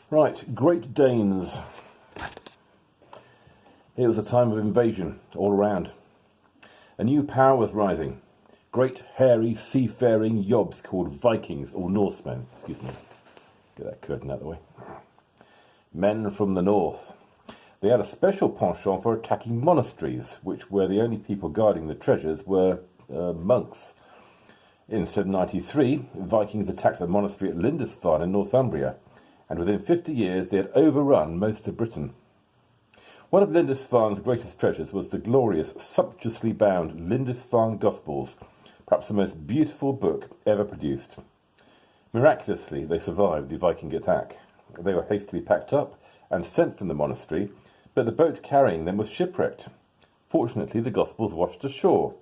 Right, Great Danes. It was a time of invasion all around. A new power was rising. Great, hairy, seafaring yobs called Vikings, or Norsemen. Excuse me. Get that curtain out of the way. Men from the north. They had a special penchant for attacking monasteries, which were the only people guarding the treasures were monks. In 793, Vikings attacked the monastery at Lindisfarne in Northumbria, and within 50 years they had overrun most of Britain. One of Lindisfarne's greatest treasures was the glorious, sumptuously bound Lindisfarne Gospels, perhaps the most beautiful book ever produced. Miraculously, they survived the Viking attack. They were hastily packed up and sent from the monastery, but the boat carrying them was shipwrecked. Fortunately, the Gospels washed ashore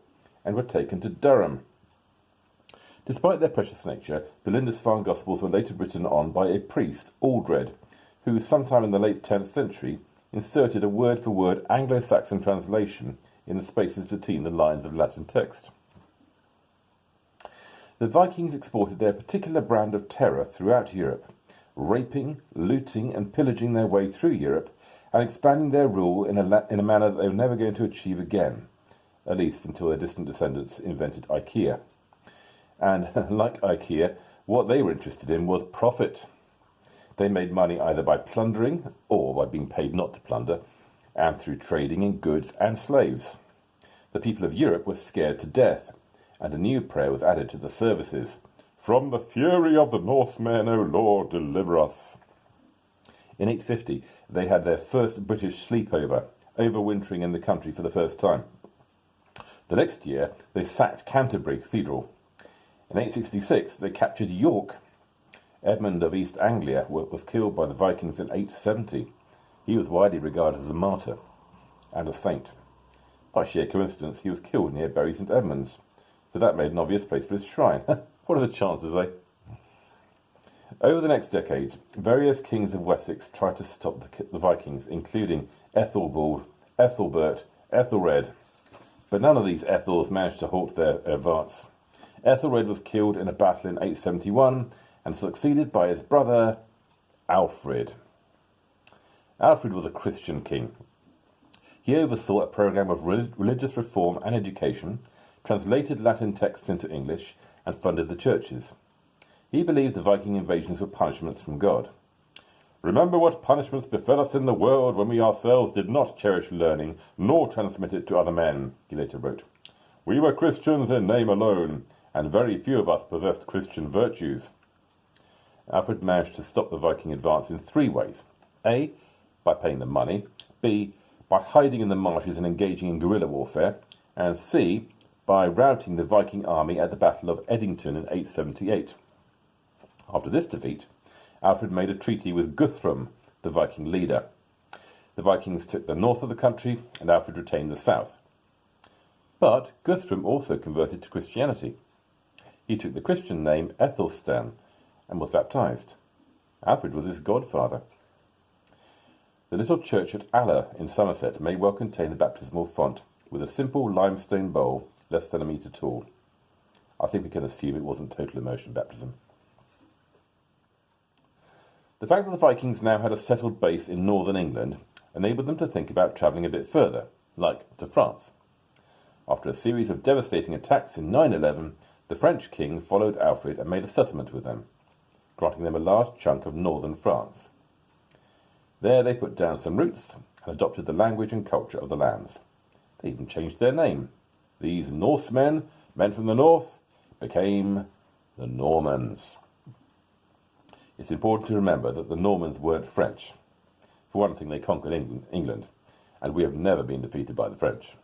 and were taken to Durham. Despite their precious nature, the Lindisfarne Gospels were later written on by a priest, Aldred, who sometime in the late 10th century inserted a word-for-word Anglo-Saxon translation in the spaces between the lines of Latin text. The Vikings exported their particular brand of terror throughout Europe, raping, looting and pillaging their way through Europe and expanding their rule in a manner that they were never going to achieve again, at least until their distant descendants invented IKEA. And like IKEA, what they were interested in was profit. They made money either by plundering or by being paid not to plunder, and through trading in goods and slaves. The people of Europe were scared to death, and a new prayer was added to the services. From the fury of the Northmen, O Lord, deliver us. In 850, they had their first British sleepover, overwintering in the country for the first time. The next year, they sacked Canterbury Cathedral. In 866, they captured York. Edmund of East Anglia was killed by the Vikings in 870. He was widely regarded as a martyr and a saint. By sheer coincidence, he was killed near Bury St Edmunds, so that made an obvious place for his shrine. What are the chances, eh? Over the next decades, various kings of Wessex tried to stop the Vikings, including Ethelbald, Ethelbert, Ethelred, but none of these Ethels managed to halt their advance. Ethelred was killed in a battle in 871 and succeeded by his brother Alfred. Alfred was a Christian king. He oversaw a program of religious reform and education, translated Latin texts into English, and funded the churches. He believed the Viking invasions were punishments from God. Remember what punishments befell us in the world when we ourselves did not cherish learning, nor transmit it to other men, he later wrote. We were Christians in name alone, and very few of us possessed Christian virtues. Alfred managed to stop the Viking advance in three ways. A, by paying them money. B, by hiding in the marshes and engaging in guerrilla warfare. And C, by routing the Viking army at the Battle of Edington in 878. After this defeat, Alfred made a treaty with Guthrum, the Viking leader. The Vikings took the north of the country, and Alfred retained the south. But Guthrum also converted to Christianity. He took the Christian name Ethelstan and was baptized. Alfred was his godfather. The little church at Aller in Somerset may well contain the baptismal font, with a simple limestone bowl less than a metre tall. I think we can assume it wasn't total immersion baptism. The fact that the Vikings now had a settled base in northern England enabled them to think about travelling a bit further, like to France. After a series of devastating attacks in 911, the French king followed Alfred and made a settlement with them, granting them a large chunk of northern France. There they put down some roots and adopted the language and culture of the lands. They even changed their name. These Norsemen, men from the north, became the Normans. It's important to remember that the Normans weren't French. For one thing, they conquered England, and we have never been defeated by the French.